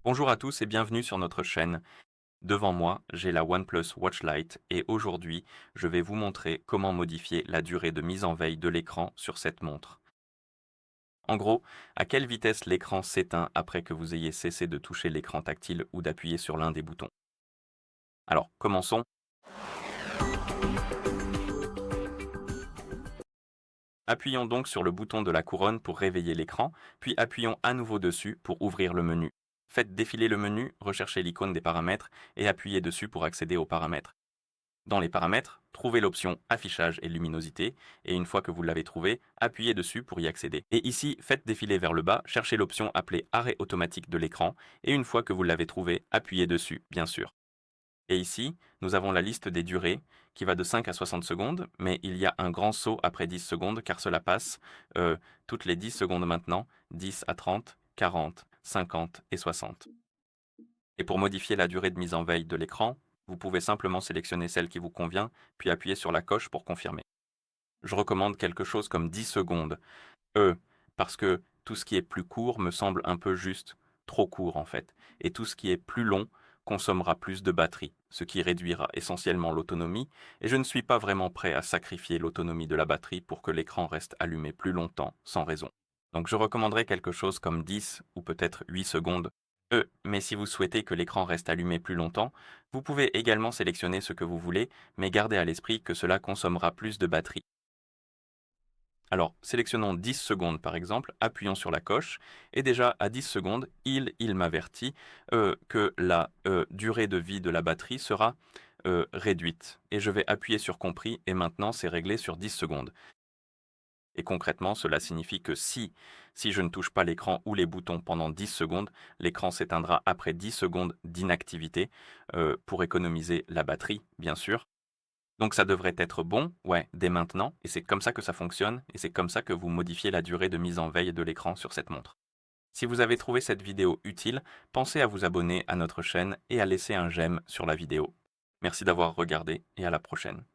Bonjour à tous et bienvenue sur notre chaîne. Devant moi, j'ai la OnePlus Watch Lite et aujourd'hui, je vais vous montrer comment modifier la durée de mise en veille de l'écran sur cette montre. En gros, à quelle vitesse l'écran s'éteint après que vous ayez cessé de toucher l'écran tactile ou d'appuyer sur l'un des boutons. Alors, commençons. Appuyons donc sur le bouton de la couronne pour réveiller l'écran, puis appuyons à nouveau dessus pour ouvrir le menu. Faites défiler le menu, recherchez l'icône des paramètres et appuyez dessus pour accéder aux paramètres. Dans les paramètres, trouvez l'option Affichage et luminosité, et une fois que vous l'avez trouvée, appuyez dessus pour y accéder. Et ici, faites défiler vers le bas, cherchez l'option appelée Arrêt automatique de l'écran, et une fois que vous l'avez trouvée, appuyez dessus, bien sûr. Et ici, nous avons la liste des durées, qui va de 5 à 60 secondes, mais il y a un grand saut après 10 secondes, car cela passe toutes les 10 secondes maintenant, 10 à 30, 40, 50 et 60. Et pour modifier la durée de mise en veille de l'écran, vous pouvez simplement sélectionner celle qui vous convient, puis appuyer sur la coche pour confirmer. Je recommande quelque chose comme 10 secondes. Euh, Parce que tout ce qui est plus court me semble un peu juste, trop court en fait. Et tout ce qui est plus long consommera plus de batterie, ce qui réduira essentiellement l'autonomie, et je ne suis pas vraiment prêt à sacrifier l'autonomie de la batterie pour que l'écran reste allumé plus longtemps, sans raison. Donc je recommanderais quelque chose comme 10 ou peut-être 8 secondes. Mais si vous souhaitez que l'écran reste allumé plus longtemps, vous pouvez également sélectionner ce que vous voulez, mais gardez à l'esprit que cela consommera plus de batterie. Alors, sélectionnons 10 secondes par exemple, appuyons sur la coche, et déjà à 10 secondes, il m'avertit que la durée de vie de la batterie sera réduite. Et je vais appuyer sur compris, et maintenant c'est réglé sur 10 secondes. Et concrètement, cela signifie que si je ne touche pas l'écran ou les boutons pendant 10 secondes, l'écran s'éteindra après 10 secondes d'inactivité pour économiser la batterie, bien sûr. Donc ça devrait être bon, ouais, dès maintenant, et c'est comme ça que ça fonctionne, et c'est comme ça que vous modifiez la durée de mise en veille de l'écran sur cette montre. Si vous avez trouvé cette vidéo utile, pensez à vous abonner à notre chaîne et à laisser un j'aime sur la vidéo. Merci d'avoir regardé et à la prochaine.